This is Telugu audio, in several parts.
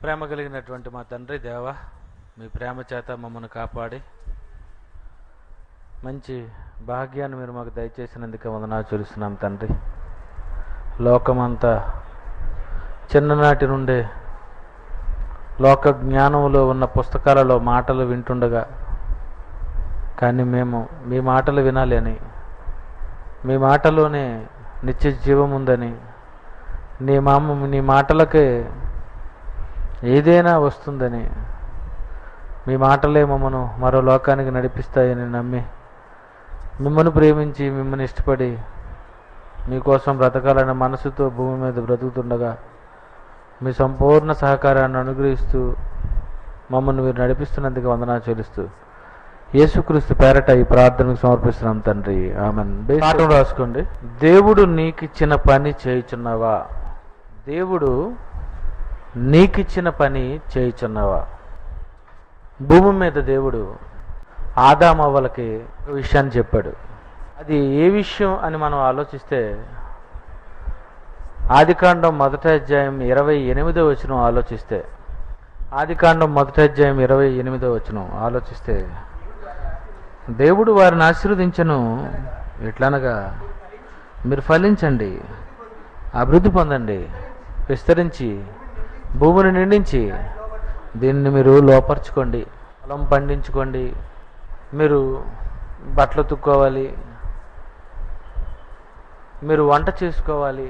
ప్రేమ కలిగినటువంటి మా తండ్రి దేవా, మీ ప్రేమ చేత మమ్మల్ని కాపాడి మంచి భాగ్యాన్ని మీరు మాకు దయచేసినందుకే వందనాలు చెల్లిస్తున్నాం తండ్రి. లోకమంతా చిన్ననాటి నుండే లోక జ్ఞానంలో ఉన్న పుస్తకాలలో మాటలు వింటుండగా, కానీ మేము మీ మాటలు వినాలి అని, మీ మాటలోనే నిత్య జీవం ఉందని, నీ మాటలకే ఏదైనా వస్తుందని, మీ మాటలే మమ్మను మరో లోకానికి నడిపిస్తాయని నమ్మి మిమ్మల్ని ప్రేమించి మిమ్మల్ని ఇష్టపడి మీకోసం బ్రతకాలనే మనసుతో భూమి మీద బ్రతుకుతుండగా మీ సంపూర్ణ సహకారాన్ని అనుగ్రహిస్తూ మమ్మల్ని మీరు నడిపిస్తున్నందుకు వందనాలు చెల్లిస్తూ యేసుక్రీస్తు పేరట ఈ ప్రార్థనకు సమర్పిస్తున్నాం తండ్రి, ఆమెన్. పాఠం రాసుకోండి. దేవుడు నీకిచ్చిన పని చేయుచున్నావా? దేవుడు నీకిచ్చిన పని చేయుచున్నావా? భూమి మీద దేవుడు ఆదాము అవ్వలకి విషయాన్ని చెప్పాడు. అది ఏ విషయం అని మనం ఆలోచిస్తే ఆదికాండం 1వ అధ్యాయం 28వ వచనం ఆలోచిస్తే, ఆదికాండం 1వ అధ్యాయం 28వ వచనం ఆలోచిస్తే, దేవుడు వారిని ఆశీర్వదించను ఎట్లనగా, మీరు ఫలించండి, అభివృద్ధి పొందండి, విస్తరించి భూమిని నిండించి దీన్ని మీరు లోపరుచుకోండి, పొలం పండించుకోండి, మీరు బట్టలు ఉతుక్కోవాలి, మీరు వంట చేసుకోవాలి.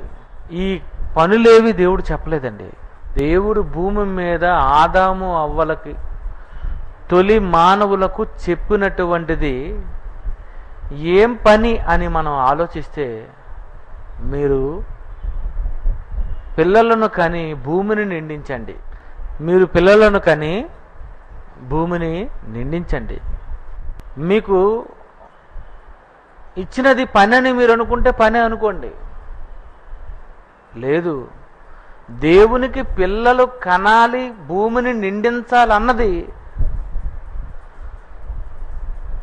ఈ పనులేవి దేవుడు చెప్పలేదండి. దేవుడు భూమి మీద ఆదాము అవ్వలకి తొలి మానవులకు చెప్పినటువంటిది ఏం పని అని మనం ఆలోచిస్తే, మీరు పిల్లలను కని భూమిని నిండించండి, మీరు పిల్లలను కని భూమిని నిండించండి. మీకు ఇచ్చినది పని అని మీరు అనుకుంటే పని అనుకోండి. లేదు, దేవునికి పిల్లలు కనాలి, భూమిని నిండించాలన్నది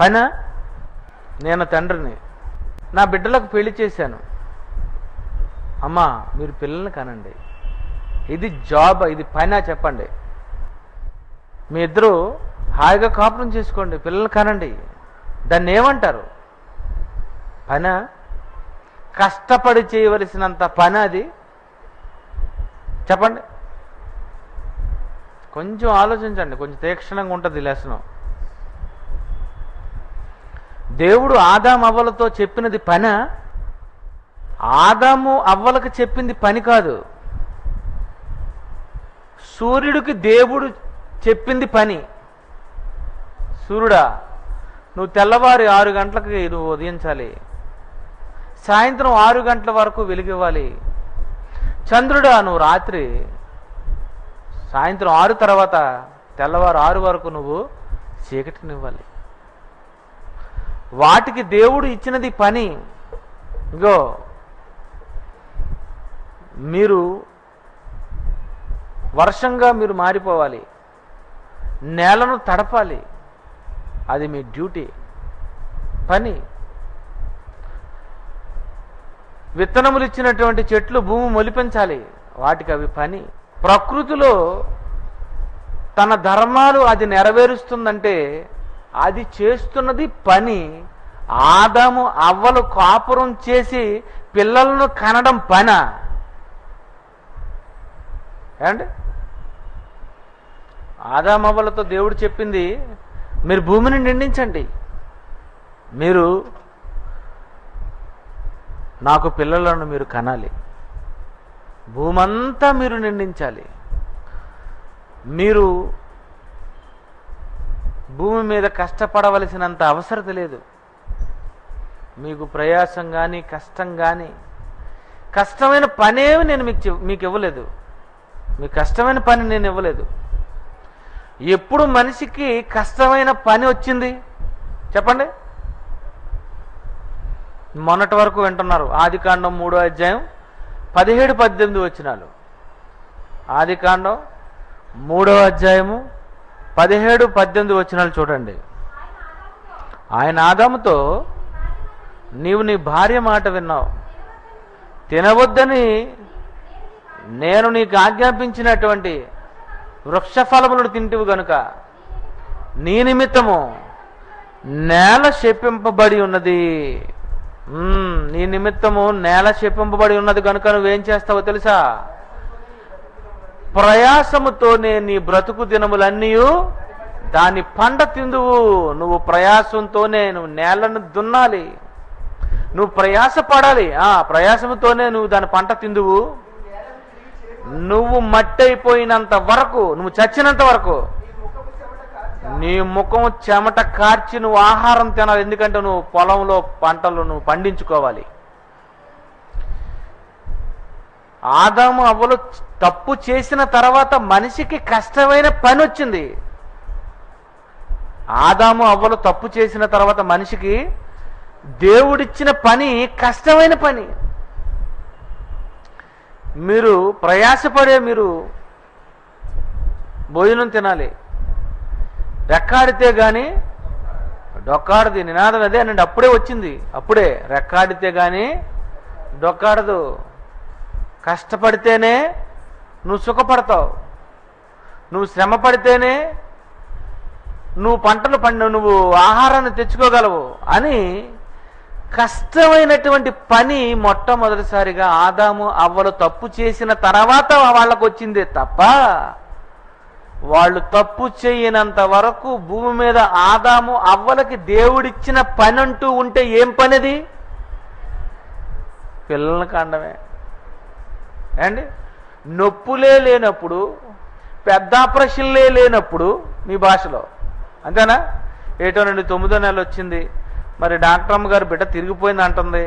పని. నేను తండ్రిని, నా బిడ్డలకు పెళ్లి చేశాను, అమ్మా మీరు పిల్లల్ని కనండి. ఇది జాబ్, ఇది పైన చెప్పండి. మీ ఇద్దరు హాయిగా కాపురం చేసుకోండి, పిల్లల్ని కనండి. దాన్ని ఏమంటారు? పని? కష్టపడి చేయవలసినంత పని అది? చెప్పండి. కొంచెం ఆలోచించండి, కొంచెం తీక్షణంగా ఉంటుంది లెసనం. దేవుడు ఆదాము అవ్వలతో చెప్పినది పని? ఆదాము అవ్వలకు చెప్పింది పని కాదు. సూర్యుడికి దేవుడు చెప్పింది పని. సూర్యుడా, నువ్వు తెల్లవారి 6 గంటలకి నువ్వు ఉదయించాలి, సాయంత్రం 6 గంటల వరకు వెలుగివ్వాలి. చంద్రుడా, నువ్వు రాత్రి సాయంత్రం 6 తర్వాత తెల్లవారు 6 వరకు నువ్వు చీకటినివ్వాలి. వాటికి దేవుడు ఇచ్చినది పని. ఇగో, మీరు వర్షంగా మీరు మారిపోవాలి, నేలను తడపాలి, అది మీ డ్యూటీ, పని. విత్తనములు ఇచ్చినటువంటి చెట్లు భూమి మొలిపించాలి, వాటికి అవి పని. ప్రకృతిలో తన ధర్మాలు అది నెరవేరుస్తుందంటే అది చేస్తున్నది పని. ఆదాము అవ్వలు కాపురం చేసి పిల్లలను కనడం పనా? ఏమండి? ఆదాము అవ్వలతో దేవుడు చెప్పింది, మీరు భూమిని నిండించండి, మీరు నాకు పిల్లలను మీరు కనాలి, భూమంతా మీరు నిండించాలి. మీరు భూమి మీద కష్టపడవలసినంత అవసరం లేదు. మీకు ప్రయాసం కానీ కష్టం కానీ, కష్టమైన పనేవి నేను మీకు ఇవ్వలేదు. మీకు కష్టమైన పని నేను ఇవ్వలేదు. ఎప్పుడు మనిషికి కష్టమైన పని వచ్చింది చెప్పండి? మొన్నటి వరకు వింటున్నారు. ఆదికాండం 3వ అధ్యాయం 17-18 వచనాలు. ఆదికాండం 3వ అధ్యాయము 17-18 వచనాలు చూడండి. ఆయన ఆదాముతో, నీవు నీ భార్య మాట విన్నావు, తినవద్దని నేను నీకు ఆజ్ఞాపించినటువంటి వృక్ష ఫలములను తింటివి గనుక నీ నిమిత్తము నేల శపింపబడి ఉన్నది. నీ నిమిత్తము నేల శపింపబడి ఉన్నది కనుక నువ్వేం చేస్తావో తెలుసా? ప్రయాసముతోనే నీ బ్రతుకు దినములన్నీ దాని పంట తిందువు. నువ్వు ప్రయాసంతోనే నువ్వు నేలను దున్నాలి, నువ్వు ప్రయాస పడాలి. ప్రయాసముతోనే నువ్వు దాని పంట తిందువు. నువ్వు మట్టి అయిపోయినంత వరకు, నువ్వు చచ్చినంత వరకు నీ ముఖం చెమట కార్చి నువ్వు ఆహారం తినాలి. ఎందుకంటే నువ్వు పొలంలో పంటలు నువ్వు పండించుకోవాలి. ఆదాము అవ్వలు తప్పు చేసిన తర్వాత మనిషికి కష్టమైన పని వచ్చింది. ఆదాము అవ్వలు తప్పు చేసిన తర్వాత మనిషికి దేవుడిచ్చిన పని కష్టమైన పని. మీరు ప్రయాసపడే మీరు భోజనం తినాలి. రెక్కాడితే గాని డొక్కాడదు. నినాదం అదే అనండి, అప్పుడే వచ్చింది. అప్పుడే రెక్కాడితే గాని డొక్కాడదు. కష్టపడితేనే నువ్వు సుఖపడతావు. నువ్వు శ్రమ పడితేనే నువ్వు పంటలు నువ్వు ఆహారాన్ని తెచ్చుకోగలవు అని కష్టమైనటువంటి పని మొట్టమొదటిసారిగా ఆదాము అవ్వలు తప్పు చేసిన తర్వాత వాళ్ళకు వచ్చిందే తప్ప వాళ్ళు తప్పు చేయనంత వరకు భూమి మీద ఆదాము అవ్వలకి దేవుడిచ్చిన పని అంటూ ఉంటే ఏం పనిది? పిల్లల్ని కండమే అండి. నొప్పులే లేనప్పుడు, పెద్ద ఆపరేషన్లే లేనప్పుడు మీ భాషలో అంతేనా? ఏటో నుండి 9వ నెల వచ్చింది, మరి డాక్టర్ అమ్మ గారు బిడ్డ తిరిగిపోయింది అంటుంది.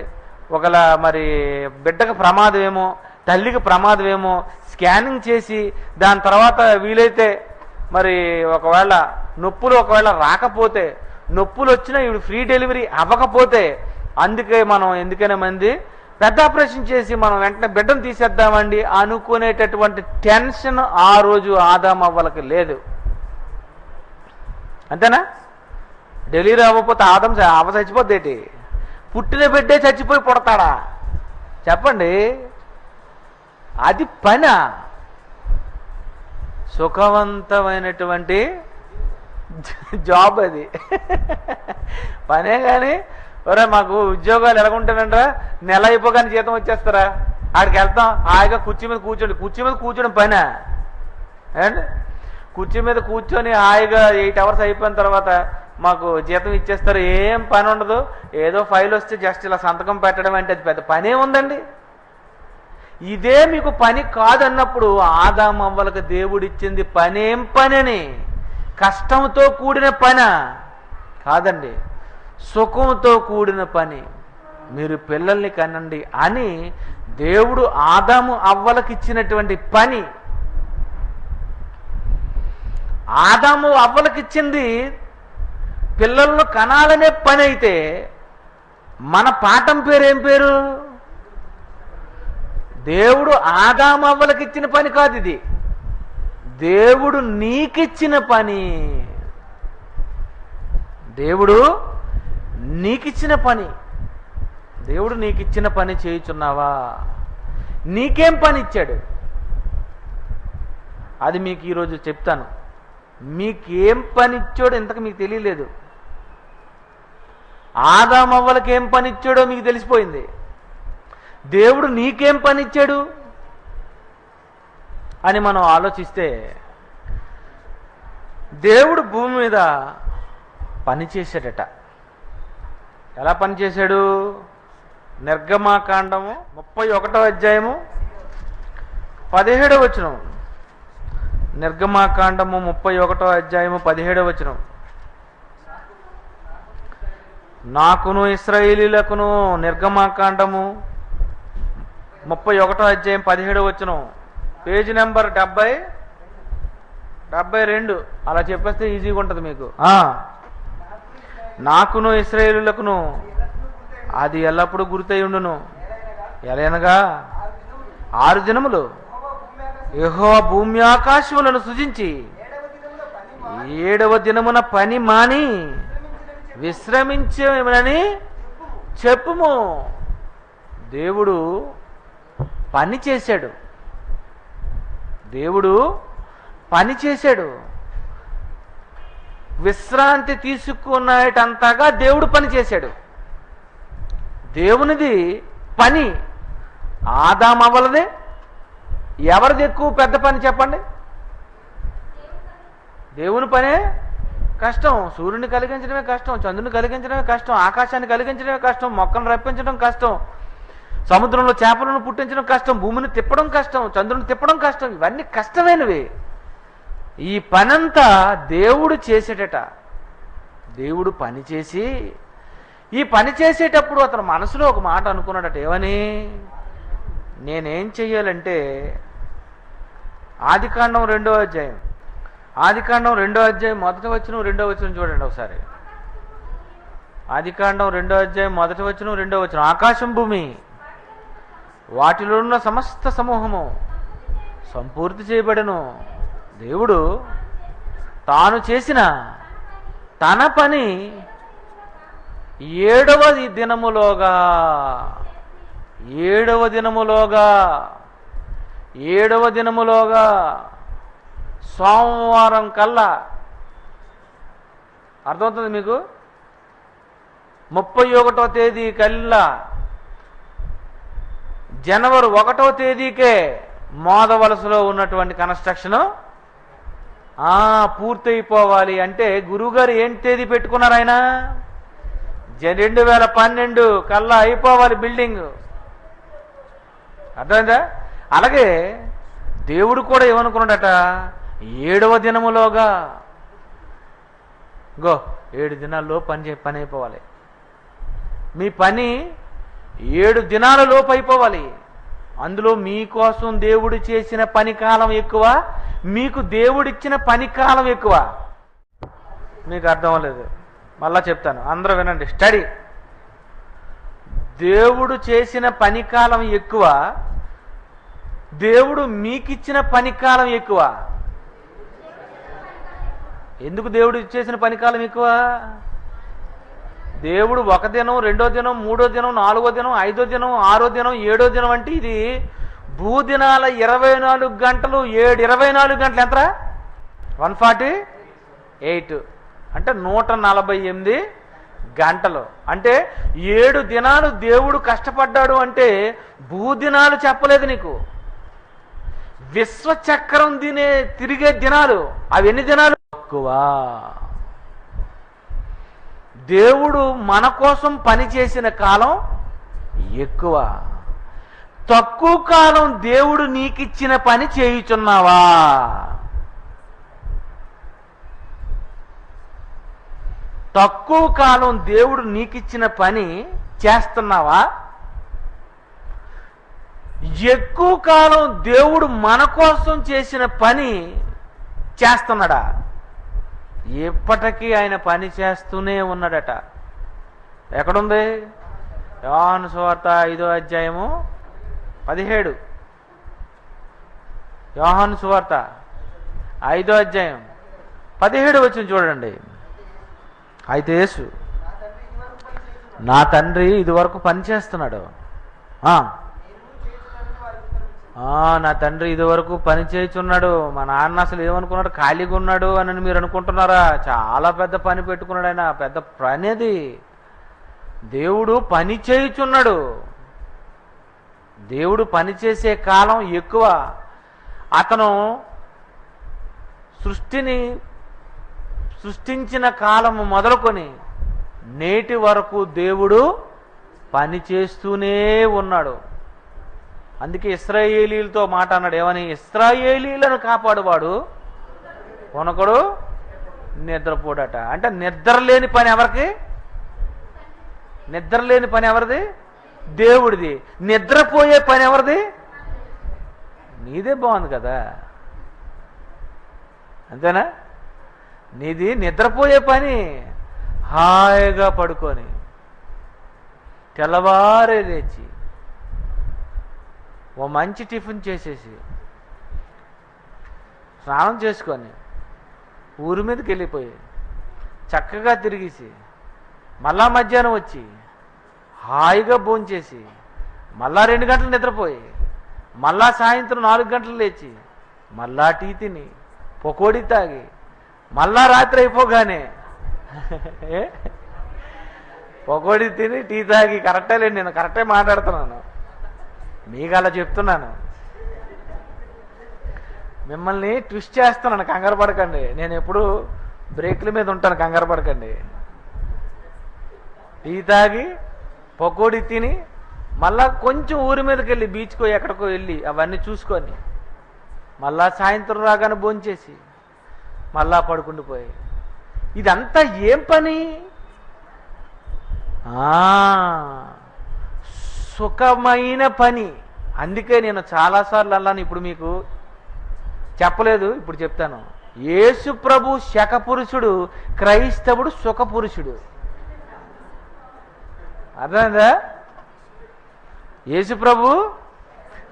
ఒకవేళ మరి బిడ్డకు ప్రమాదం ఏమో, తల్లికి ప్రమాదం ఏమో, స్కానింగ్ చేసి దాని తర్వాత వీలైతే మరి ఒకవేళ నొప్పులు ఒకవేళ రాకపోతే, నొప్పులు వచ్చినా ఇవి ఫ్రీ డెలివరీ అవ్వకపోతే, అందుకే మనం ఎందుకైనా మంది పెద్ద ఆపరేషన్ చేసి మనం వెంటనే బిడ్డను తీసేద్దామండి అనుకునేటటువంటి టెన్షన్ ఆ రోజు ఆదాము అవ్వలకి లేదు. అంతేనా? డెలివరీ అవ్వకపోతే అవ్వ చచ్చిపోద్దేటి? పుట్టిన బిడ్డే చచ్చిపోయి పుడతాడా? చెప్పండి. అది పని. సుఖవంతమైనటువంటి జాబ్ అది పనే. కానీ ఒరే మాకు ఉద్యోగాలు ఎలాగుంటానంట, నెల అయిపోగానే జీతం వచ్చేస్తారా? ఆడికి వెళ్తాం, హాయిగా కుర్చీ మీద కూర్చోడం పనా అండ్ కుర్చీ మీద కూర్చొని హాయిగా 8 అవర్స్ అయిపోయిన తర్వాత మాకు జీతం ఇచ్చేస్తారు. ఏం పని ఉండదు. ఏదో ఫైల్ వస్తే జస్ట్ ఇలా సంతకం పెట్టడం అంటే అది పెద్ద పనే ఉందండి. ఇదే మీకు పని కాదన్నప్పుడు ఆదాము అవ్వలకు దేవుడిచ్చింది పనేం పనని? కష్టంతో కూడిన పని కాదండి, సుఖంతో కూడిన పని. మీరు పిల్లల్ని కనండి అని దేవుడు ఆదాము అవ్వలకు ఇచ్చినటువంటి పని. ఆదాము అవ్వలకు ఇచ్చింది పిల్లలను కనాలనే పని అయితే మన పాఠం పేరు ఏం పేరు? దేవుడు ఆదాము అవ్వలకు ఇచ్చిన పని కాదు ఇది, దేవుడు నీకిచ్చిన పని. దేవుడు నీకిచ్చిన పని. దేవుడు నీకిచ్చిన పని చేయుచున్నావా? నీకేం పని ఇచ్చాడు అది మీకు ఈరోజు చెప్తాను. మీకేం పని ఇచ్చాడో ఇంతకు మీకు తెలియలేదు. ఆదాము అవ్వలకు ఏం పని ఇచ్చాడో మీకు తెలిసిపోయింది. దేవుడు నీకేం పని ఇచ్చాడు అని మనం ఆలోచిస్తే, దేవుడు భూమి మీద పని చేశాడట. ఎలా పని చేశాడు? నిర్గమాకాండము 31వ అధ్యాయము 17వ వచనం. నిర్గమాకాండము 31వ అధ్యాయము 17వ వచనం. నాకును ఇశ్రాయేలీయులకును నిర్గమాకాండము 31వ అధ్యాయం 17వ వచనం, పేజీ నెంబర్ 72. అలా చెప్పేస్తే ఈజీగా ఉంటుంది మీకు. నాకును ఇశ్రాయేలీయులకును అది ఎల్లప్పుడూ గుర్తయి ఉండును. ఎలయనగా 6 దినములు యెహోవా భూమి ఆకాశములను సృజించి 7వ దినమున పని మాని విశ్రమించమని చెప్పుము. దేవుడు పని చేశాడు. దేవుడు పని చేశాడు. విశ్రాంతి తీసుకునేటంతగా దేవుడు పని చేశాడు. దేవునిది పని. ఆదాము అవ్వలదే. ఎవరిది ఎక్కువ పెద్ద పని చెప్పండి? దేవుని పనే కష్టం. సూర్యుని కలిగించడమే కష్టం, చంద్రుని కలిగించడమే కష్టం, ఆకాశాన్ని కలిగించడమే కష్టం, మొక్కలను రప్పించడం కష్టం, సముద్రంలో చేపలను పుట్టించడం కష్టం, భూమిని తిప్పడం కష్టం, చంద్రుని తిప్పడం కష్టం. ఇవన్నీ కష్టమైనవి. ఈ పనంతా దేవుడు చేసేటట. దేవుడు పని చేసి ఈ పని చేసేటప్పుడు అతను మనసులో ఒక మాట అనుకున్నాడట. ఏమని? నేనేం చెయ్యాలంటే ఆదికాండం 2వ అధ్యాయం, ఆదికాండం 2వ అధ్యాయం 1వ వచనం 2వ వచనం చూడండి ఒకసారి. ఆదికాండం 2వ అధ్యాయం 1వ వచనం 2వ వచనం. ఆకాశం భూమి వాటిలో ఉన్న సమస్త సమూహము సంపూర్తి చేయబడెను. దేవుడు తాను చేసిన తన పని 7వ దినములోగా 7వ దినములోగా సోమవారం కల్లా, అర్థమవుతుంది మీకు? 31వ తేదీ కల్లా, జనవరి 1వ తేదీకే మోదవలసలో ఉన్నటువంటి కన్స్ట్రక్షన్ పూర్తయిపోవాలి. అంటే గురువుగారు ఏం తేదీ పెట్టుకున్నారు? ఆయన 2012 కల్లా అయిపోవాలి బిల్డింగ్. అర్థమైందా? అలాగే దేవుడు కూడా ఏమనుకున్నాడట? 7వ దినములోగా 7 దినాల్లో పని అయిపోవాలి. మీ పని 7 దినాల లోపు అయిపోవాలి. అందులో మీకోసం దేవుడు చేసిన పని కాలం ఎక్కువ, మీకు దేవుడిచ్చిన పని కాలం ఎక్కువ. మీకు అర్థం అవ్వలేదు, మళ్ళా చెప్తాను, అందరూ వినండి. స్టడీ. దేవుడు చేసిన పని కాలం ఎక్కువ, దేవుడు మీకిచ్చిన పని కాలం ఎక్కువ. ఎందుకు దేవుడు చేసిన పని కాలం ఎక్కువ? దేవుడు 1 దినం, 2వ దినం, 3వ దినం, 4వ దినం, 5వ దినం, 6వ దినం, 7వ దినం అంటే ఇది భూదినాల 24 గంటలు. 24 గంటలు ఎంతరా? 148 అంటే 148 గంటలు. అంటే 7 దినాలు దేవుడు కష్టపడ్డాడు అంటే భూదినాలు చెప్పలేదు నీకు. విశ్వచక్రం తిరిగే దినాలు. అవి ఎన్ని దినాలు? ఎక్కువ. దేవుడు మన కోసం పని చేసిన కాలం ఎక్కువ. తక్కువ కాలం దేవుడు నీకిచ్చిన పని చేయుచున్నావా? తక్కువ కాలం దేవుడు నీకిచ్చిన పని చేస్తున్నావా? ఎక్కువ కాలం దేవుడు మన కోసం చేసిన పని చేస్తున్నాడా? ఎప్పటికీ ఆయన పని చేస్తూనే ఉన్నాడట. ఎక్కడుంది? యోహాను సువార్త 5వ అధ్యాయము 17. యోహాను సువార్త 5వ అధ్యాయం 17 వచనం చూడండి. అయితే యేసు, నా తండ్రి ఇదివరకు పని చేస్తున్నాడు. నా తండ్రి ఇదివరకు పని చేయుచున్నాడు. మా నాన్న అసలు ఏమనుకున్నాడు? ఖాళీగా ఉన్నాడు అని మీరు అనుకుంటున్నారా? చాలా పెద్ద పని పెట్టుకున్నాడు ఆయన. పెద్ద పని అది. దేవుడు పని చేయుచున్నాడు. దేవుడు పని చేసే కాలం ఎక్కువ. అతను సృష్టించిన కాలము మొదలుకొని నేటి వరకు దేవుడు పని చేస్తూనే ఉన్నాడు. అందుకే ఇశ్రాయేలీలతో మాట అన్నాడు. ఏమని? ఇశ్రాయేలీలను కాపాడువాడు కొనకడు నిద్రపోడట. అంటే నిద్రలేని పని ఎవరికి? నిద్రలేని పని ఎవరిది? దేవుడిది. నిద్రపోయే పని ఎవరిది? నీదే. బాగుంది కదా, అంతేనా? నీది నిద్రపోయే పని. హాయిగా పడుకొని తెల్లవారే లేచి ఓ మంచి టిఫిన్ చేసేసి స్నానం చేసుకొని ఊరి మీదకి వెళ్ళిపోయి చక్కగా తిరిగేసి మళ్ళా మధ్యాహ్నం వచ్చి హాయిగా భోంచేసి మళ్ళా 2 గంటలు నిద్రపోయి మళ్ళా సాయంత్రం 4 గంటలు లేచి మళ్ళా టీ తిని పకోడీ తాగి మళ్ళా రాత్రి అయిపోగానే పకోడీ తిని టీ తాగి, కరెక్టే లేండి, నేను కరెక్టే మాట్లాడుతున్నాను, మీకు అలా చెప్తున్నాను. మిమ్మల్ని ట్విస్ట్ చేస్తున్నాను, కంగారు పడకండి. నేను ఎప్పుడు బ్రేక్ల మీద ఉంటాను, కంగారు పడకండి. టీ తాగి పకోడీ తిని మళ్ళా కొంచెం ఊరి మీదకి వెళ్ళి బీచ్కో ఎక్కడికో వెళ్ళి అవన్నీ చూసుకొని మళ్ళా సాయంత్రం రాగానే భోంచేసి మళ్ళా పడుకుండిపోయి, ఇదంతా ఏం పని? సుఖమైన పని. అందుకే నేను చాలాసార్లు అన్నాను, ఇప్పుడు మీకు చెప్పలేదు, ఇప్పుడు చెప్తాను. యేసు ప్రభు శకపురుషుడు, క్రైస్తవుడు సుఖపురుషుడు. అర్థమైందా? యేసు ప్రభు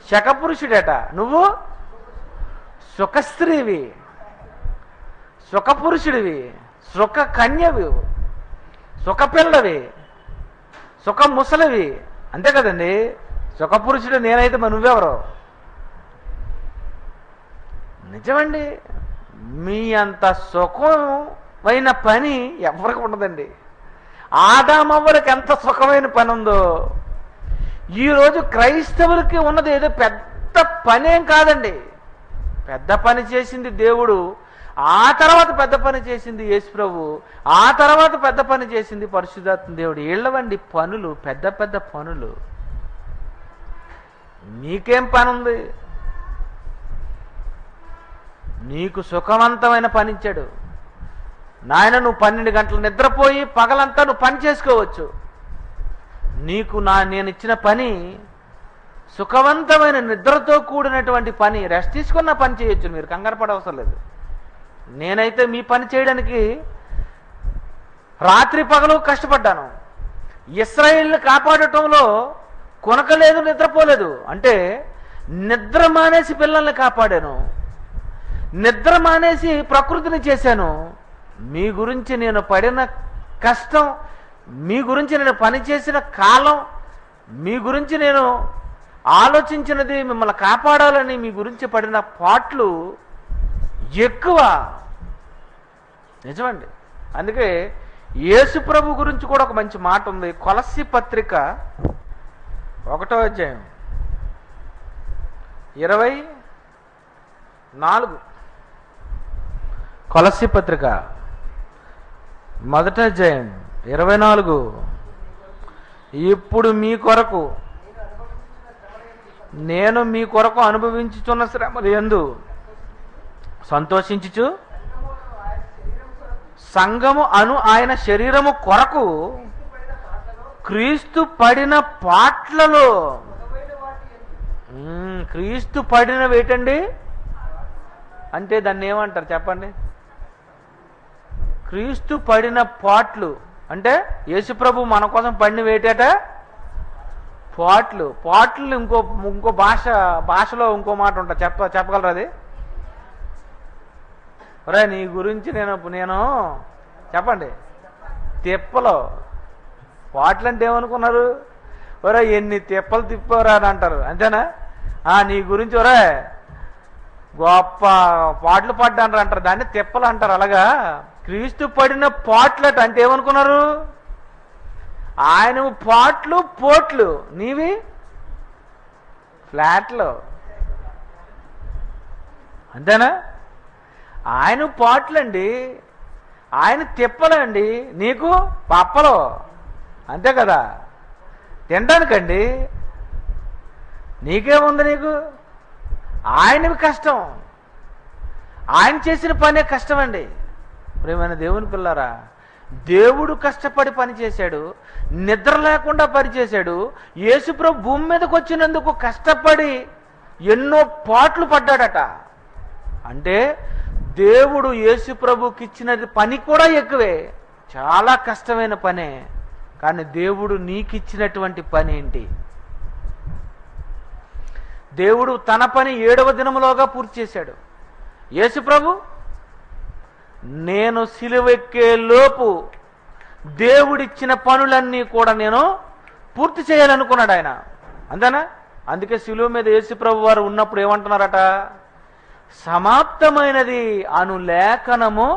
శకపురుషుడట, నువ్వు సుఖస్త్రీవి, సుఖపురుషుడివి, సుఖ కన్యవి, సుఖపిల్లవి, సుఖ ముసలివి, అంతే కదండి. సుఖపురుషుడు నేనైతే మరి నువ్వెవరో? నిజమండి. మీ అంత సుఖమైన పని ఎవరికి ఉండదండి. ఆదామవ్వరికి ఎంత సుఖమైన పని ఉందో, ఈరోజు క్రైస్తవులకి ఉన్నది ఏదో పెద్ద పనేం కాదండి. పెద్ద పని చేసింది దేవుడు, ఆ తర్వాత పెద్ద పని చేసింది యేసు ప్రభు, ఆ తర్వాత పెద్ద పని చేసింది పరిశుద్ధాత్మ దేవుడు. ఏళ్ళవండి పనులు, పెద్ద పెద్ద పనులు. నీకేం పని ఉంది? నీకు సుఖవంతమైన పని ఇచ్చాడు నాయన. నువ్వు 12 గంటలు నిద్రపోయి పగలంతా నువ్వు పని చేసుకోవచ్చు. నీకు నేను ఇచ్చిన పని సుఖవంతమైన నిద్రతో కూడినటువంటి పని. రెస్ట్ తీసుకున్న పని చేయొచ్చు, మీరు కంగారు పడవసరం లేదు. నేనైతే మీ పని చేయడానికి రాత్రి పగలు కష్టపడ్డాను. ఇశ్రాయేలుని కాపాడటంలో కొనకలేదు, నిద్రపోలేదు. అంటే నిద్ర మానేసి పిల్లల్ని కాపాడాను, నిద్ర మానేసి ప్రకృతిని చేశాను. మీ గురించి నేను పడిన కష్టం, మీ గురించి నేను పనిచేసిన కాలం, మీ గురించి నేను ఆలోచించినది, మిమ్మల్ని కాపాడాలని మీ గురించి పడిన పాట్లు ఎక్కువ. నిజమండి. అందుకే యేసు ప్రభు గురించి కూడా ఒక మంచి మాట ఉంది. కొలస్సీ పత్రిక 1వ అధ్యాయం 24. కొలస్సీ పత్రిక 1వ అధ్యాయం 24. ఇప్పుడు మీ కొరకు నేను మీ కొరకు అనుభవించుచున్న శ్రమలు యందు సంతోషించుచు, సంఘము ఆయన శరీరము కొరకు క్రీస్తు పడిన పాట్లలో, క్రీస్తు పడినవేటండి అంటే దాన్ని ఏమంటారు చెప్పండి? క్రీస్తు పడిన పాట్లు అంటే యేసుప్రభు మన కోసం పడినవేటట పాట్లు. పాట్లు ఇంకో భాషలో ఇంకో మాట ఉంటుంది, చెప్పగలరా అది? ఒరే నీ గురించి నేను చెప్పండి. తిప్పలో పాటలు అంటే ఏమనుకున్నారు? ఒరే ఎన్ని తిప్పలు తిప్పవరా అని అంటారు, అంతేనా? నీ గురించి ఒరే గొప్ప పాటలు పడ్డాను అంటారు, దాన్ని తిప్పలు అంటారు. అలాగా క్రీస్తు పడిన పాటలట అంటే ఏమనుకున్నారు? ఆయన పాటలు పోట్లు, నీవి ఫ్లాట్లు, అంతేనా? ఆయన పాటలండి, ఆయన తిప్పలండి, నీకు పప్పలు, అంతే కదా? తినడానికండి. నీకేముంది? నీకు ఆయనవి కష్టం, ఆయన చేసిన పనే కష్టం అండి. ప్రియమైన దేవుని పిల్లారా, దేవుడు కష్టపడి పనిచేశాడు, నిద్ర లేకుండా పనిచేశాడు. యేసుప్రభు భూమి మీదకి వచ్చినందుకు కష్టపడి ఎన్నో పాట్లు పడ్డాడట. అంటే దేవుడు యేసుప్రభుకి ఇచ్చినది పని కూడా ఎక్కువే, చాలా కష్టమైన పనే. కానీ దేవుడు నీకిచ్చినటువంటి పని ఏంటి? దేవుడు తన పని 7వ దినములోగా పూర్తి చేశాడు. యేసుప్రభు నేను సిలువెక్కే లోపు దేవుడిచ్చిన పనులన్నీ కూడా నేను పూర్తి చేయాలనుకున్నాడు ఆయన, అంతేనా? అందుకే సిలువ మీద యేసుప్రభు వారు ఉన్నప్పుడు ఏమంటున్నారట? సమాప్తమైనది అను లేఖనము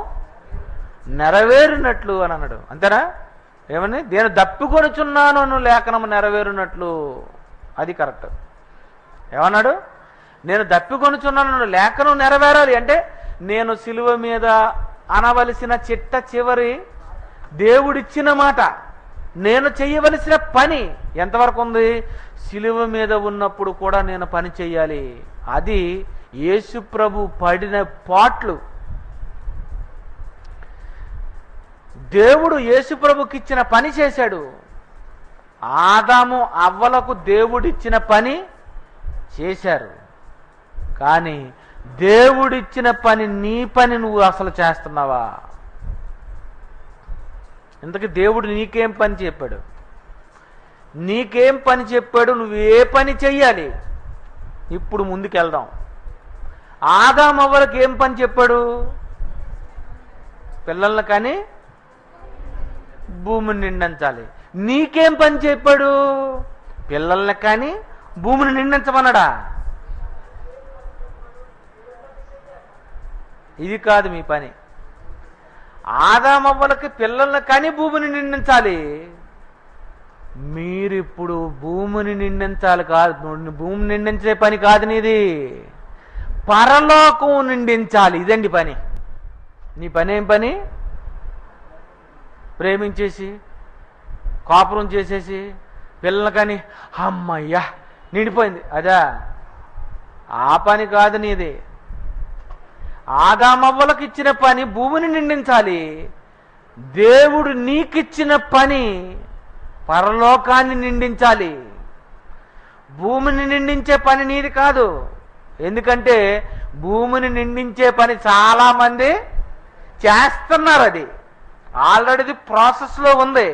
నెరవేరినట్లు అని అన్నాడు. అంతేనా? ఏమని? నేను దప్పికొనుచున్నాను అను లేఖనము నెరవేరినట్లు. అది కరెక్ట్. ఏమన్నాడు? నేను దప్పికొనుచున్నాను లేఖనం నెరవేరాలి అంటే నేను సిలువ మీద అనవలసిన చిట్ట చివరి దేవుడిచ్చిన మాట, నేను చెయ్యవలసిన పని ఎంతవరకు ఉంది? సిలువ మీద ఉన్నప్పుడు కూడా నేను పని చెయ్యాలి. అది యేసు ప్రభు పడిన పాట్లు. దేవుడు యేసు ప్రభుకి ఇచ్చిన పని చేశాడు. ఆదాము అవ్వలకు దేవుడిచ్చిన పని చేశారు. కానీ దేవుడిచ్చిన పని, నీ పని నువ్వు అసలు చేస్తున్నావా? ఇంతకీ దేవుడు నీకేం పని చెప్పాడు? నీకేం పని చెప్పాడు? నువ్వు ఏ పని చెయ్యాలి? ఇప్పుడు ముందుకెళ్దాం. ఆదాము అవ్వలకు ఏం పని చెప్పాడు? పిల్లల్ని కానీ భూమిని నిండించాలి. నీకేం పని చెప్పాడు? పిల్లల్ని కానీ భూమిని నిండించమన్నాడా? ఇది కాదు మీ పని. ఆదామవ్వలకి పిల్లల్ని కానీ భూమిని నిండించాలి. మీరిప్పుడు భూమిని నిండించాలి కాదు, భూమిని నిండించే పని కాదు నీది, పరలోకం నిండించాలి. ఇదండి పని. నీ పని ఏం పని? ప్రేమించేసి కాపురం చేసేసి పిల్లలు కానీ అమ్మయ్యా నిండిపోయింది, అదా? ఆ పని కాదు నీది. ఆదామవ్వలకు ఇచ్చిన పని భూమిని నిండించాలి. దేవుడు నీకిచ్చిన పని పరలోకాన్ని నిండించాలి. భూమిని నిండించే పని నీది కాదు. ఎందుకంటే భూమిని నిండించే పని చాలా మంది చేస్తున్నారు. అది ఆల్రెడీ ప్రాసెస్లో ఉంది.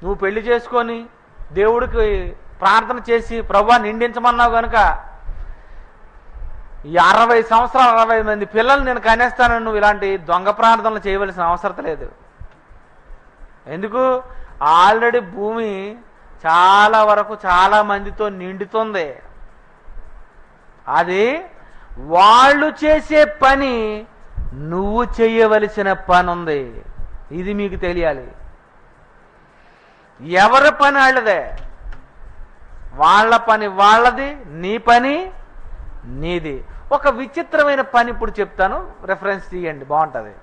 నువ్వు పెళ్లి చేసుకొని దేవుడికి ప్రార్థన చేసి ప్రభువా నిండించమన్నావు కనుక ఈ 60 సంవత్సరాలు 60 మంది పిల్లలు నేను కనేస్తానని నువ్వు ఇలాంటి దొంగ ప్రార్థనలు చేయవలసిన అవసరం లేదు. ఎందుకు? ఆల్రెడీ భూమి చాలా వరకు చాలా మందితో నిండుతుంది. అది వాళ్ళు చేసే పని, నువ్వు చేయవలసిన పని ఉంది. ఇది మీకు తెలియాలి. ఎవరి పని వాళ్ళదే, వాళ్ళ పని వాళ్ళది, నీ పని నీది. ఒక విచిత్రమైన పని ఇప్పుడు చెప్తాను, రెఫరెన్స్ తీయండి, బాగుంటుంది.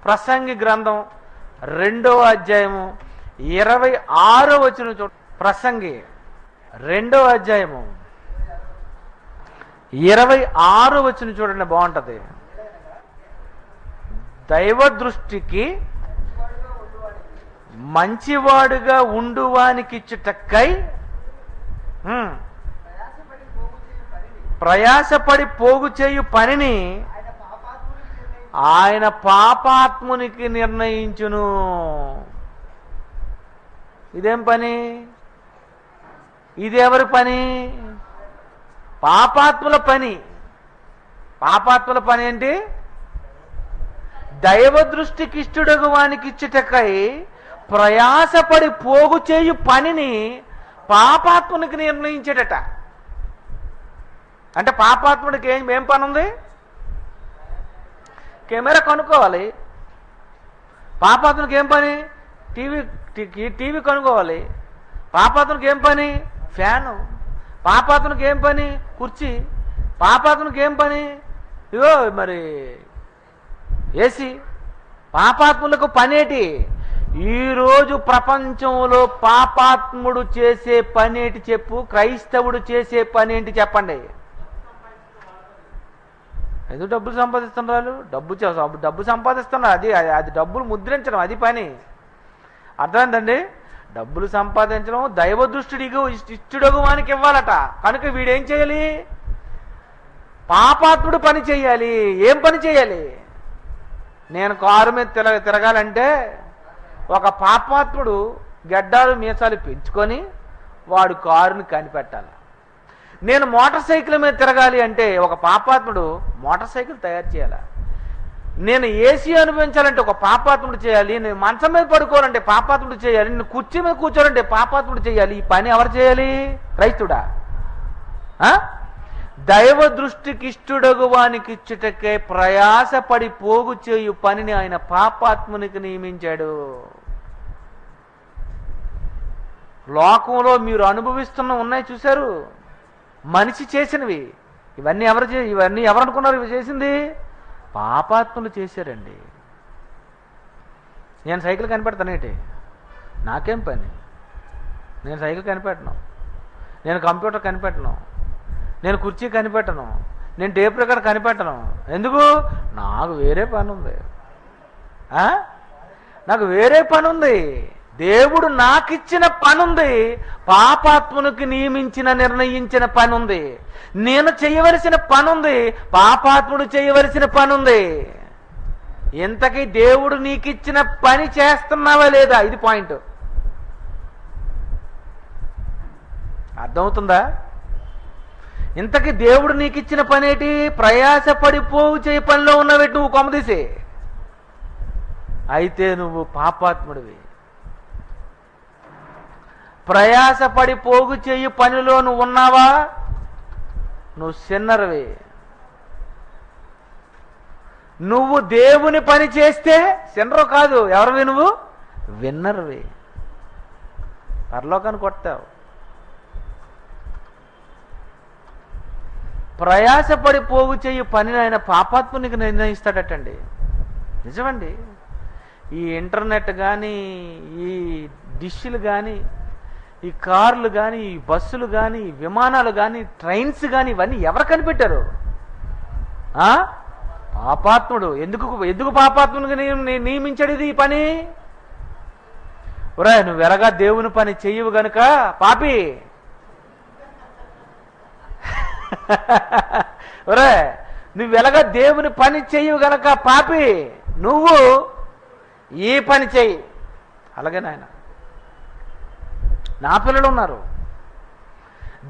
ప్రసంగి గ్రంథం 2వ అధ్యాయము 26వ వచనం చూడండి. ప్రసంగి 2వ అధ్యాయము 26వ వచనం చూడండి, బాగుంటుంది. దైవ దృష్టికి మంచివాడుగా ఉండువానికిచ్చుటక్కై ప్రయాసపడి పోగు చేయు పనిని ఆయన పాపాత్మునికి నిర్ణయించును. ఇదేం పని? ఇది ఎవరి పని? పాపాత్ముల పని. పాపాత్ముల పని ఏంటి? దైవ దృష్టికి ఇష్టడగు వానికి ఇచ్చుటకై ప్రయాసపడి పోగు చేయు పనిని పాపాత్మునికి నిర్ణయించేటట. అంటే పాపాత్ముడికి ఏం పని ఉంది? కెమెరా కొనుక్కోవాలి. పాపాత్మునికి ఏం పని? టీవీ కొనుక్కోవాలి. పాపాత్మునికి ఏం పని? ఫ్యాను. పాపాత్మునికి ఏం పని? కుర్చీ. పాపాత్మునికి ఏం పని? ఇగో మరి ఏసీ. పాపాత్ములకు పనేటి? ఈరోజు ప్రపంచంలో పాపాత్ముడు చేసే పనేటి చెప్పు? క్రైస్తవుడు చేసే పనేంటి చెప్పండి? ఎందుకు డబ్బులు సంపాదిస్తున్నారు? డబ్బు సంపాదిస్తున్నారు. అది డబ్బులు ముద్రించడం, అది పని. అర్థమైందండి? డబ్బులు సంపాదించడం దైవ దృష్టిడిగా ఇష్టడగు వానికి ఇవ్వాలట. కనుక వీడేం చేయాలి? పాపాత్ముడు పని చేయాలి. ఏం పని చేయాలి? నేను కారు మీద తిరగాలంటే ఒక పాపాత్ముడు గడ్డాలు మీసాలు పెంచుకొని వాడు కారుని కనిపెట్టాలి. నేను మోటార్ సైకిల్ మీద తిరగాలి అంటే ఒక పాపాత్ముడు మోటార్ సైకిల్ తయారు చేయాలి. నేను ఏసీ అనుభవించాలంటే ఒక పాపాత్ముడు చేయాలి. నేను మంచం మీద పడుకోవాలంటే పాపాత్ముడు చేయాలి. నేను కుర్చీ మీద కూర్చోవాలంటే పాపాత్ముడు చేయాలి. ఈ పని ఎవరు చేయాలి? క్రైస్తుడా? దైవ దృష్టికి ఇష్టడగు వానికిచ్చుటకే ప్రయాసపడి పోగు చేయు పనిని ఆయన పాపాత్మునికి నియమించాడు. లోకంలో మీరు అనుభవిస్తున్న ఉన్నాయి చూశారు, మనిషి చేసినవి. ఇవన్నీ ఎవరు అనుకున్నారు? ఇవి చేసింది పాపాత్ములు చేశారండి. నేను సైకిల్ కనిపెడతానేంటి? నాకేం పని? నేను సైకిల్ కనిపెట్టను, నేను కంప్యూటర్ కనిపెట్టను, నేను కుర్చీ కనిపెట్టను, నేను టేప్ రికార్డర్ కనిపెట్టను. ఎందుకు? నాకు వేరే పని ఉంది. నాకు వేరే పని ఉంది. దేవుడు నాకిచ్చిన పని ఉంది, పాపాత్మునికి నియమించిన నిర్ణయించిన పని ఉంది. నేను చేయవలసిన పని ఉంది, పాపాత్ముడు చేయవలసిన పని ఉంది. ఇంతకీ దేవుడు నీకిచ్చిన పని చేస్తున్నావా లేదా? ఇది పాయింట్. అర్థమవుతుందా? ఇంతకీ దేవుడు నీకిచ్చిన పని ఏంటి? ప్రయాసపడిపోవు చేయ పనిలో ఉన్నవేటి నువ్వు కొమ్మదీసి, అయితే నువ్వు పాపాత్ముడివి. ప్రయాసపడి పోగు చేయు పనిలో నువ్వు ఉన్నావా? నువ్వు సిన్నర్వి. నువ్వు దేవుని పని చేస్తే సిన్నరు కాదు, ఎవరివి నువ్వు? విన్నర్వి. పరలోకాన్ని కొట్టావు. ప్రయాసపడి పోగు చేయు పనిని ఆయన పాపాత్మునికి నిర్ణయిస్తాడటండి. నిజమండి. ఈ ఇంటర్నెట్ కానీ, ఈ డిష్లు కానీ, ఈ కార్లు కానీ, ఈ బస్సులు కానీ, ఈ విమానాలు కానీ, ట్రైన్స్ కానీ, ఇవన్నీ ఎవరు కనిపెట్టారు? పాపాత్ముడు. ఎందుకు పాపాత్మునికి నియమించాడు ఇది ఈ పని? ఒరే, నువ్వు ఎలాగా దేవుని పని చెయ్యవు గనుక పాపి. ఒరే, నువ్వు ఎలాగా దేవుని పని చెయ్యవు గనక పాపి, నువ్వు ఈ పని చెయ్యి. అలాగే నాయన, నా పిల్లలు ఉన్నారు.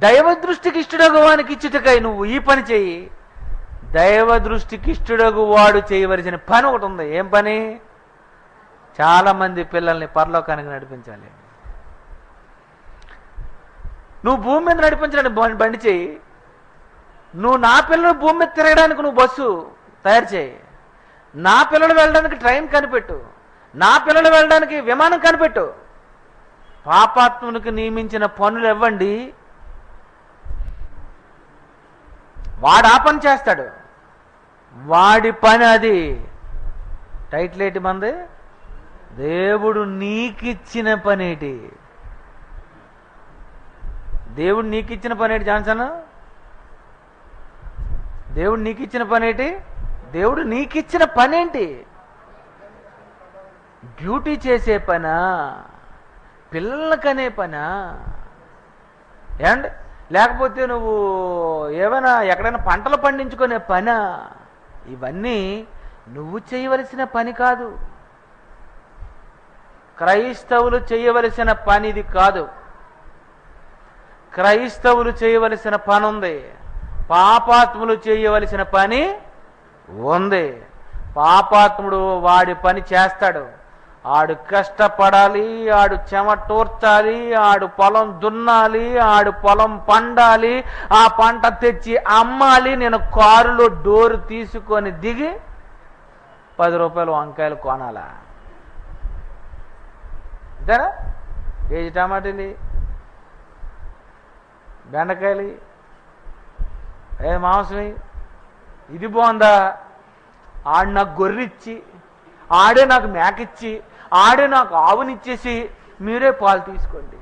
దైవ దృష్టికి ఇష్టడగు వానికి ఇచ్చుటకై నువ్వు ఈ పని చెయ్యి. దైవ దృష్టికి ఇష్టడగు వాడు చేయవలసిన పని ఒకటి ఉంది. ఏం పని? చాలా మంది పిల్లల్ని పరలోకానికి నడిపించాలి. నువ్వు భూమి మీద నడిపించడానికి బండి చెయ్యి. నువ్వు నా పిల్లలు భూమి మీద తిరగడానికి నువ్వు బస్సు తయారు చేయి. నా పిల్లలు వెళ్ళడానికి ట్రైన్ కనిపెట్టు. నా పిల్లలు వెళ్ళడానికి విమానం కనిపెట్టు. పాపాత్మునికి నియమించిన పనులు ఇవ్వండి, వాడు ఆ పని చేస్తాడు. వాడి పని అది. టైటిల్ ఏంటి మంది? దేవుడు నీకిచ్చిన పనేటి? దేవుడు నీకిచ్చిన పనేటి జాన్సన్? దేవుడు నీకిచ్చిన పనేటి? దేవుడు నీకిచ్చిన పనేంటి? డ్యూటీ చేసే పనా? పిల్లలకనే పనా? అండ్ లేకపోతే నువ్వు ఏమైనా ఎక్కడైనా పంటలు పండించుకునే పనా? ఇవన్నీ నువ్వు చేయవలసిన పని కాదు. క్రైస్తవులు చేయవలసిన పని ఇది కాదు. క్రైస్తవులు చేయవలసిన పని ఉంది, పాపాత్ములు చేయవలసిన పని ఉంది. పాపాత్ముడు వాడి పని చేస్తాడు. ఆడు కష్టపడాలి, ఆడు చెమటూర్చాలి, ఆడు పొలం దున్నాలి, ఆడు పొలం పండాలి, ఆ పంట తెచ్చి అమ్మాలి. నేను కారులో డోరు తీసుకొని దిగి 10 రూపాయలు వంకాయలు కొనాలా? అంతేనా? కేజీ టమాటాలు, బెండకాయలు, మాంసం, ఇది బాగుందా? ఆడు నాకు గొర్రెచ్చి, ఆడే నాకు మేకిచ్చి, ఆడే నాకు ఆవునిచ్చేసి మీరే పాలు తీసుకోండి,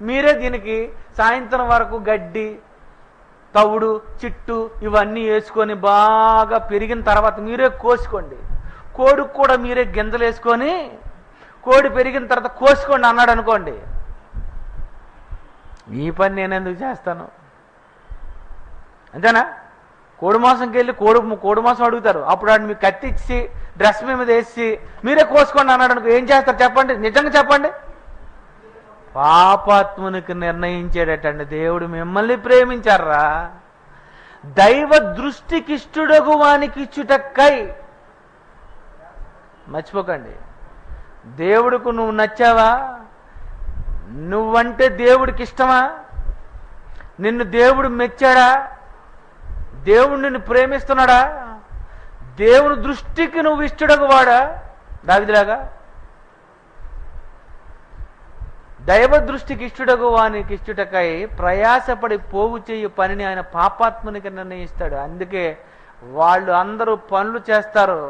మీరే దీనికి సాయంత్రం వరకు గడ్డి, తవుడు, చిట్టు ఇవన్నీ వేసుకొని బాగా పెరిగిన తర్వాత మీరే కోసుకోండి, కోడికి కూడా మీరే గింజలు వేసుకొని కోడి పెరిగిన తర్వాత కోసుకోండి అన్నాడు అనుకోండి. ఈ పని నేను ఎందుకు చేస్తాను? అంతేనా? కోడి మాంసంకి వెళ్ళి కోడి మాంసం అడుగుతారు. అప్పుడు వాడు మీకు కత్తి ఇచ్చి డ్రెస్ మీద వేసి మీరే కోసుకోండి అన్నాడు అనుకో, ఏం చేస్తారు చెప్పండి? నిజంగా చెప్పండి. పాపాత్మునికి నిర్ణయించేటండి. దేవుడు మిమ్మల్ని ప్రేమించారా? దైవ దృష్టికి ఇష్టడగు వానికి ఇచ్చుటకై. మర్చిపోకండి, దేవుడికి నువ్వు నచ్చావా? నువ్వంటే దేవుడికి ఇష్టమా? నిన్ను దేవుడు మెచ్చాడా? దేవుడు నిన్ను ప్రేమిస్తున్నాడా? దేవుని దృష్టికి నువ్వు ఇష్టడకు వాడా? దావిదిలాగా దైవ దృష్టికి ఇష్టడగు వానికి ఇష్టటకై ప్రయాసపడి పోగు చేయు పనిని ఆయన పాపాత్మునికి నిర్ణయిస్తాడు. అందుకే వాళ్ళు అందరూ పనులు చేస్తారు,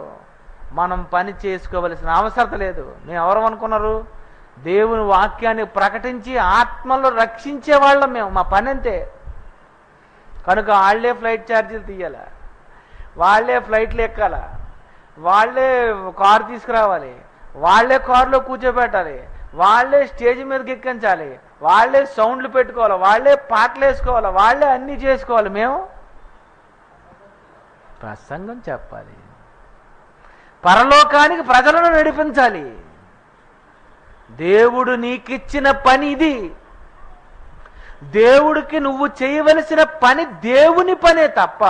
మనం పని చేసుకోవలసిన అవసరం లేదు. మేము ఎవరు అనుకున్నారు? దేవుని వాక్యాన్ని ప్రకటించి ఆత్మలో రక్షించే వాళ్ళం మేము. మా పని అంతే. కనుక వాళ్ళే ఫ్లైట్ ఛార్జీలు తీయాల, వాళ్ళే ఫ్లైట్లు ఎక్కాల, వాళ్ళే కారు తీసుకురావాలి, వాళ్ళే కారులో కూర్చోబెట్టాలి, వాళ్ళే స్టేజ్ మీదకి ఎక్కించాలి, వాళ్ళే సౌండ్లు పెట్టుకోవాలి, వాళ్ళే పాటలు వేసుకోవాలి, వాళ్ళే అన్నీ చేసుకోవాలి. మేము ప్రసంగం చెప్పాలి, పరలోకానికి ప్రజలను నడిపించాలి. దేవుడు నీకిచ్చిన పని ఇది. దేవుడికి నువ్వు చేయవలసిన పని దేవుని పనే తప్ప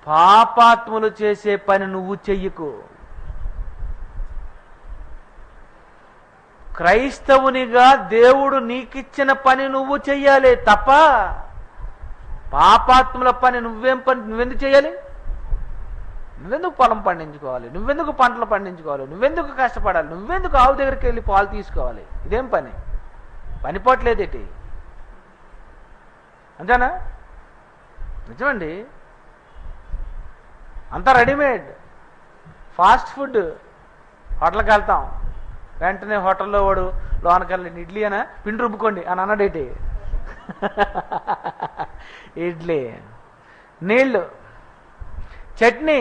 పాపాత్ములు చేసే పని నువ్వు చెయ్యకు. క్రైస్తవునిగా దేవుడు నీకిచ్చిన పని నువ్వు చెయ్యాలి తప్ప పాపాత్ముల పని నువ్వెందుకు చేయాలి? నువ్వెందుకు పొలం పండించుకోవాలి? నువ్వెందుకు పంటలు పండించుకోవాలి? నువ్వెందుకు కష్టపడాలి? నువ్వెందుకు ఆవు దగ్గరికి వెళ్ళి పాలు తీసుకోవాలి? ఇదేం పని? పనిపోవట్లేదేటి? అంతేనా? నిజమండి. అంతా రెడీమేడ్. Fast food. హోటల్కి వెళ్తాం, వెంటనే హోటల్లో వాడు లోనకి వెళ్ళండి ఇడ్లీ అనా పిండి రుబ్బుకోండి అని అన్నాడేటి. ఇడ్లీ, నీళ్ళు, చట్నీ.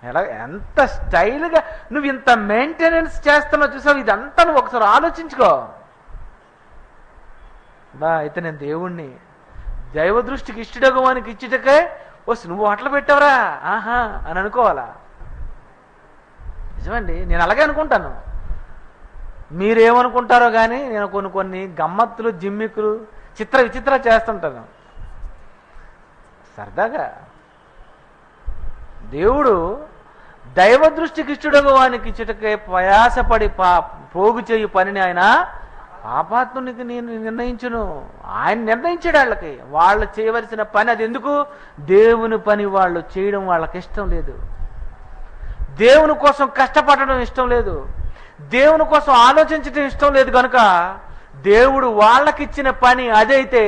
ఎలా ఎంత స్టైల్గా నువ్వు ఇంత మెయింటెనెన్స్ చేస్తున్నావు చూసావు. ఇదంతా నువ్వు ఒకసారి ఆలోచించుకో. అయితే నేను దేవుణ్ణి దైవ దృష్టికి ఇష్టడగు వానికి ఇచ్చుటకే వస్తు నువ్వు హోటల్ పెట్టావురా ఆహా అని అనుకోవాలా? నిజమండి, నేను అలాగే అనుకుంటాను. మీరేమనుకుంటారో కానీ నేను కొన్ని గమ్మత్తులు, జిమ్మిక్కులు, విచిత్ర చేస్తుంటాను సరదాగా. దేవుడు దైవ దృష్టికి ఇష్టడగు వానికి ఇచ్చుటకే ప్రయాసపడి పోగు చేయు పనిని ఆయన పాపాత్మునికి నేను నిర్ణయించును. ఆయన నిర్ణయించాడు వాళ్ళకి. వాళ్ళు చేయవలసిన పని అది. ఎందుకు? దేవుని పని వాళ్ళు చేయడం వాళ్ళకి ఇష్టం లేదు. దేవుని కోసం కష్టపడడం ఇష్టం లేదు. దేవుని కోసం ఆలోచించడం ఇష్టం లేదు. కనుక దేవుడు వాళ్ళకిచ్చిన పని అదైతే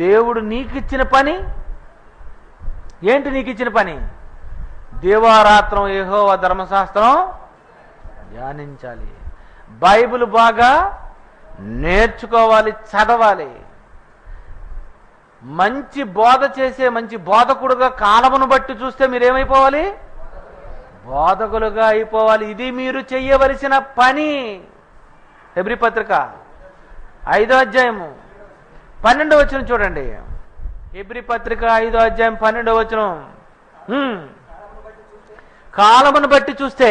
దేవుడు నీకిచ్చిన పని ఏంటి? నీకిచ్చిన పని దేవారాత్రం యెహోవా ధర్మశాస్త్రం ధ్యానించాలి, బైబిల్ బాగా నేర్చుకోవాలి, చదవాలి. మంచి బోధ చేసే మంచి బోధకుడుగా కాలమును బట్టి చూస్తే మీరేమైపోవాలి? బోధకులుగా అయిపోవాలి. ఇది మీరు చెయ్యవలసిన పని. హెబ్రీ పత్రిక 5వ అధ్యాయము 12వ వచనం చూడండి. హెబ్రీ పత్రిక 5వ అధ్యాయం 12వ వచనం. కాలమును బట్టి చూస్తే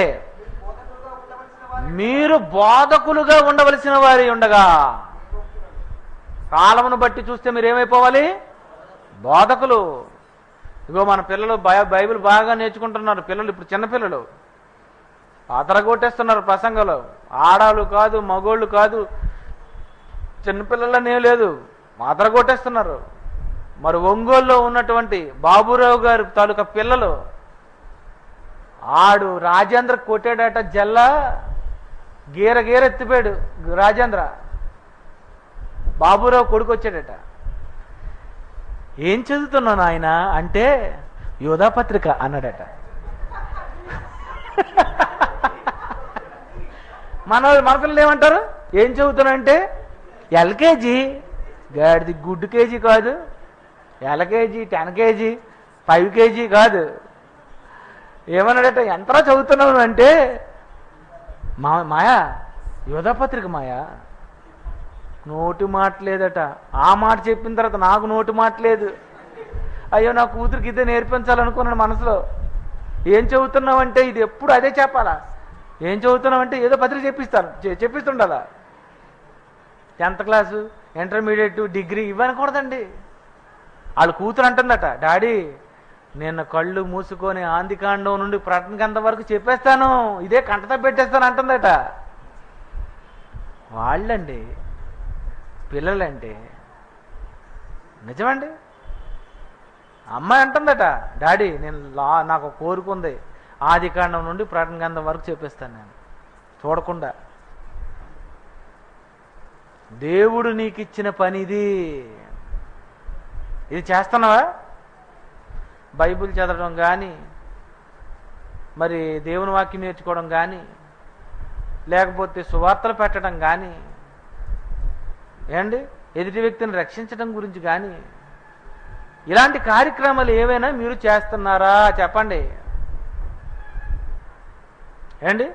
మీరు బోధకులుగా ఉండవలసిన వారి ఉండగా, కాలమును బట్టి చూస్తే మీరు ఏమైపోవాలి? బోధకులు. ఇగో మన పిల్లలు బైబిల్ బాగా నేర్చుకుంటున్నారు. పిల్లలు ఇప్పుడు చిన్నపిల్లలు అదరగొట్టేస్తున్నారు ప్రసంగాలు. ఆడాలు కాదు, మగోళ్ళు కాదు, చిన్నపిల్లలనే లేదు, అదరగొట్టేస్తున్నారు. మరి ఒంగోలులో ఉన్నటువంటి బాబురావు గారు తాలూకా పిల్లలు, ఆడు రాజేంద్ర కొట్టాడట. జల్లా గీర ఎత్తిపోయాడు రాజేంద్ర. బాబురావు కొడుకు వచ్చాడట. ఏం చదువుతున్నాను ఆయన అంటే యోధాపత్రిక అన్నాడట. మన పిల్లలు ఏమంటారు? ఏం చదువుతున్నా అంటే ఎల్కేజీ. గాడిది గుడ్డు కేజీ కాదు, ఎల్కేజీ 10 కేజీ 5 కేజీ కాదు. ఏమన్నాడట? ఎంతలా చదువుతున్నావు అంటే మాయా యోధాపత్రిక మాయా. నోటి మాట లేదట. ఆ మాట చెప్పిన తర్వాత నాకు నోటి మాట లేదు. అయ్యో నా కూతురికి ఇదే నేర్పించాలనుకున్నాను మనసులో. ఏం చదువుతున్నావు అంటే ఇది ఎప్పుడు అదే చెప్పాలా? ఏం చదువుతున్నావు అంటే ఏదో పత్రిక చెప్పిస్తుండాలా. 10th క్లాసు, ఇంటర్మీడియట్, డిగ్రీ ఇవ్వనకూడదండి. వాళ్ళ కూతురు అంటుందట, డాడీ నేను కళ్ళు మూసుకొని ఆందికాండం నుండి ప్రకటనకంత వరకు చెప్పేస్తాను, ఇదే కంటత పెట్టేస్తాను అంటుందట. వాళ్ళండి పిల్లలంటే. నిజమండి. అమ్మాయి అంటుందట, డాడీ నేను నాకు కోరిక ఉంది, ఆదికాండం నుండి ప్రకటన గ్రంథం వరకు చెప్పేస్తాను నేను చూడకుండా. దేవుడు నీకు ఇచ్చిన పని ఇది చేస్తున్నావా? బైబిల్ చదవడం కానీ, మరి దేవుని వాక్యం నేర్చుకోవడం కానీ, లేకపోతే సువార్తలు పెట్టడం కానీ, ఏండి ఎదుటి వ్యక్తిని రక్షించడం గురించి కానీ, ఇలాంటి కార్యక్రమాలు ఏవైనా మీరు చేస్తున్నారా చెప్పండి. ఏండి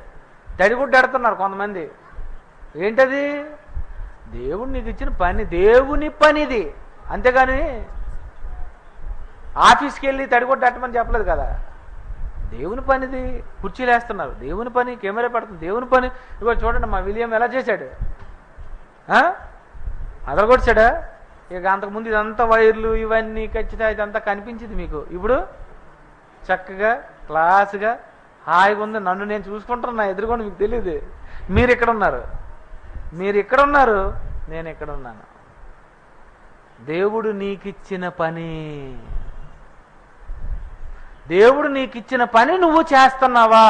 తడిగుడ్డెడుతున్నారు కొంతమంది. ఏంటది? దేవుడు నీకు ఇచ్చిన పని, దేవుని పనిది. అంతేగాని ఆఫీస్కి వెళ్ళి తడిగుడ్డెట్టమని చెప్పలేదు కదా. దేవుని పనిది. కుర్చీలు వేస్తున్నారు, దేవుని పని. కెమెరా పెడుతుంది, దేవుని పని. ఇగో చూడండి మా విలియం ఎలా చేశాడు, అదరగొచ్చాడా? ఇక అంతకుముందు ఇదంతా వైర్లు ఇవన్నీ ఖచ్చితంగా ఇదంతా కనిపించింది మీకు. ఇప్పుడు చక్కగా క్లాసుగా హాయిగా ఉంది. నన్ను నేను చూసుకుంటున్నా ఎదురుకొని, మీకు తెలియదు. మీరు ఇక్కడ ఉన్నారు, నేను ఇక్కడ ఉన్నాను. దేవుడు నీకిచ్చిన పని, దేవుడు నీకిచ్చిన పని నువ్వు చేస్తున్నావా?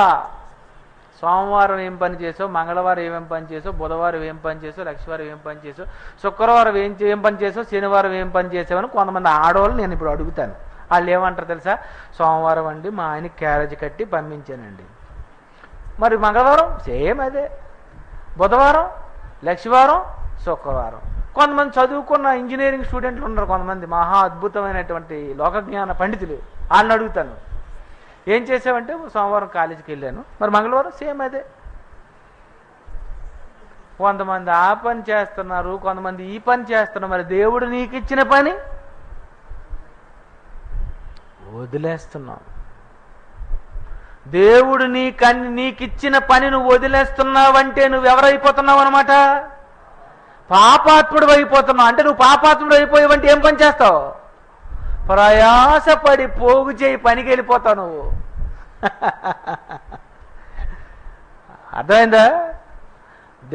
సోమవారం ఏం పని చేసావు, మంగళవారం ఏమేం పని చేసావు, బుధవారం ఏం పని చేసావు, లక్షవారం ఏం పని చేసావు, శుక్రవారం ఏం పని చేసావు, శనివారం ఏం పని చేసావని కొంతమంది ఆడవాళ్ళు నేను ఇప్పుడు అడుగుతాను. వాళ్ళు ఏమంటారు తెలుసా? సోమవారం అండి మా ఆయనకి క్యారేజ్ కట్టి పంపించానండి. మరి మంగళవారం సేమ్ అదే, బుధవారం, లక్షవారం, శుక్రవారం. కొంతమంది చదువుకున్న ఇంజనీరింగ్ స్టూడెంట్లు ఉన్నారు, కొంతమంది మహా అద్భుతమైనటువంటి లోకజ్ఞాన పండితులు. వాళ్ళని అడుగుతాను, ఏం చేసావంటే సోమవారం కాలేజీకి వెళ్ళాను, మరి మంగళవారం సేమ్ అదే. కొంతమంది ఆ పని చేస్తున్నారు, కొంతమంది ఈ పని చేస్తున్నారు. మరి దేవుడు నీకు ఇచ్చిన పని వదిలేస్తున్నావు. దేవుడు నీకిచ్చిన పని నువ్వు వదిలేస్తున్నావంటే నువ్వు ఎవరైపోతున్నావు అనమాట? పాపాత్ముడు అయిపోతున్నావు. అంటే నువ్వు పాపాత్ముడు అయిపోయావంటే ఏం పని చేస్తావు? ప్రయాసపడి పోగు చేయి పనికి వెళ్ళిపోతావు నువ్వు. అర్థమైందా?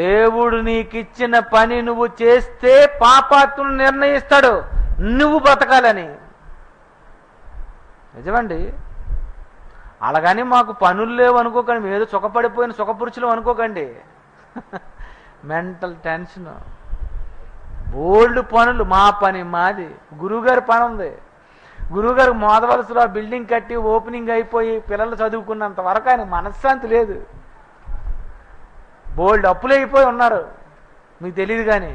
దేవుడు నీకిచ్చిన పని నువ్వు చేస్తే పాపాత్ముడు నిర్ణయిస్తాడు నువ్వు బ్రతకాలని. నిజమండి. అలాగని మాకు పనులు లేవు అనుకోకండి, ఏదో సుఖపడిపోయిన సుఖపురుషులు అనుకోకండి. మెంటల్ టెన్షన్, బోల్డ్ పనులు. మా పని మాది, గురువుగారి పని ఉంది. గురువుగారు మోదవలసలో బిల్డింగ్ కట్టి ఓపెనింగ్ అయిపోయి పిల్లలు చదువుకున్నంత వరకు ఆయన మనశ్శాంతి లేదు. బోల్డ్ అప్పులు అయిపోయి ఉన్నారు, మీకు తెలియదు. కానీ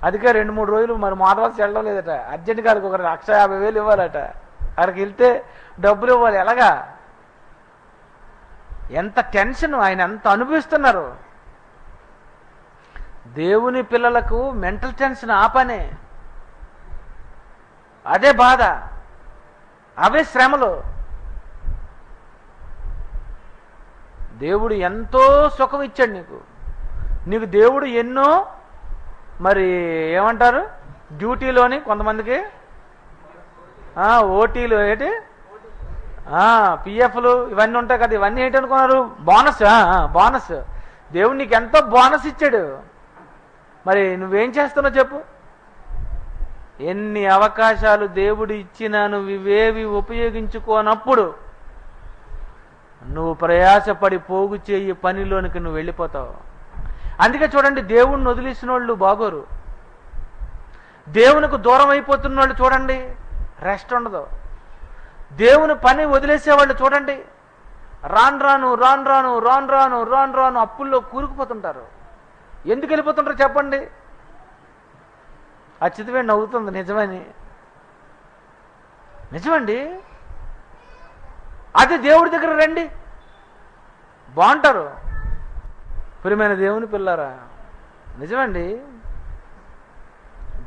అందుకే 2-3 రోజులు మరి మోదవలస వెళ్ళడం లేదట. అర్జెంట్ గారికి ఒక 150,000 ఇవ్వాలట. అక్కడికి వెళ్తే డబ్బులు ఇవ్వాలి. ఎలాగా? ఎంత టెన్షన్, ఆయన ఎంత అనుభవిస్తున్నారు. దేవుని పిల్లలకు మెంటల్ టెన్షన్ ఆ పనే, అదే బాధ, అవే శ్రమలు. దేవుడు ఎంతో సుఖం ఇచ్చాడు నీకు దేవుడు ఎన్నో మరి ఏమంటారు డ్యూటీలోని కొంతమందికి ఓటీలు ఏంటి పిఎఫ్లు ఇవన్నీ ఉంటాయి కదా. ఇవన్నీ ఏంటనుకున్నారు? బోనస్. దేవుడు నీకు ఎంతో బోనస్ ఇచ్చాడు. మరి నువ్వేం చేస్తున్నావు చెప్పు? ఎన్ని అవకాశాలు దేవుడు ఇచ్చినా నువ్వు ఇవేవి ఉపయోగించుకోనప్పుడు నువ్వు ప్రయాసపడి పోగు చేయి పనిలోనికి నువ్వు వెళ్ళిపోతావు. అందుకే చూడండి, దేవుణ్ణి వదిలేసిన వాళ్ళు బాగోరు. దేవునికి దూరం అయిపోతున్న వాళ్ళు చూడండి, రెస్ట్ ఉండదు. దేవుని పని వదిలేసేవాళ్ళు చూడండి, రాను రాను అప్పుల్లో కూరుకుపోతుంటారు. ఎందుకు వెళ్ళిపోతుంటారు చెప్పండి? అచ్యుతవేణి నవ్వుతుంది, నిజమండి. అది దేవుడి దగ్గర రండి, బాగుంటారు. ప్రియమైన దేవుని పిల్లారా, నిజమండి.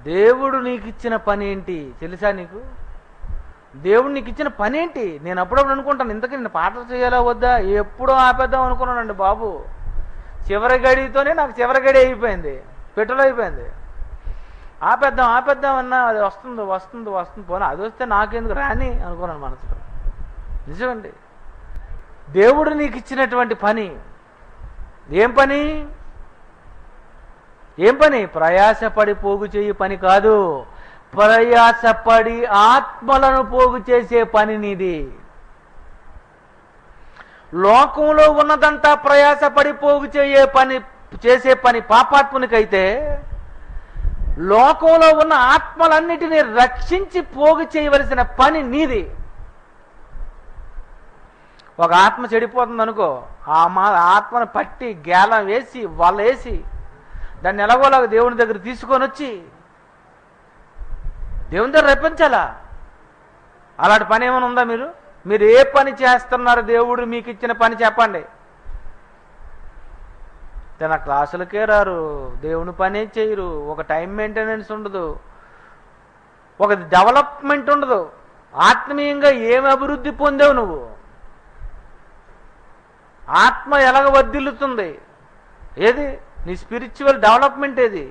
దేవుడు నీకు ఇచ్చిన పని ఏంటి తెలుసా? నీకు దేవుడు నీకు ఇచ్చిన పని ఏంటి? నేను అప్పుడప్పుడు అనుకుంటాను, ఇంతకీ నేను పాటలు చేయాలా వద్దా, ఎప్పుడో ఆపేద్దాం అనుకున్నానండి బాబు. చివరి గడితోనే నాకు చివరి గడి అయిపోయింది, పెట్రోల్ అయిపోయింది. ఆపేద్దాం అన్నా అది వస్తుంది పోనీ అది వస్తే నాకెందుకు రాని అనుకున్నాను మనసులో. నిజమండి. దేవుడు నీకు ఇచ్చినటువంటి పని ఏం పని? ప్రయాసపడి పోగు చేయి పని కాదు, ప్రయాసపడి ఆత్మలను పోగు చేసే పని నీది. లోకంలో ఉన్నదంతా ప్రయాసపడి పోగు చేసే పని పాపాత్మునికైతే, లోకంలో ఉన్న ఆత్మలన్నిటినీ రక్షించి పోగు చేయవలసిన పని నీది. ఒక ఆత్మ చెడిపోతుంది అనుకో, ఆ ఆత్మను పట్టి గేలం వేసి వలేసి దాన్ని ఎలాగోలాగా దేవుని దగ్గర తీసుకొని వచ్చి దేవుని దగ్గర రప్పించాలా. అలాంటి పని ఏమైనా ఉందా? మీరు ఏ పని చేస్తున్నారు? దేవుడు మీకు ఇచ్చిన పని చెప్పండి. తన క్లాసులకే రారు, దేవుని పనే చేయరు, ఒక టైం మెయింటెనెన్స్ ఉండదు, ఒక డెవలప్మెంట్ ఉండదు. ఆత్మీయంగా ఏమి అభివృద్ధి పొందావు నువ్వు? ఆత్మ ఎలాగ వర్ధిల్లుతుంది? ఏది నీ స్పిరిచువల్ డెవలప్మెంట్ ఏది?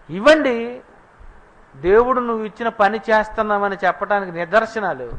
ఇవ్వండి. దేవుడు నువ్వు ఇచ్చిన పని చేస్తున్నామని చెప్పడానికి నిదర్శనాలు.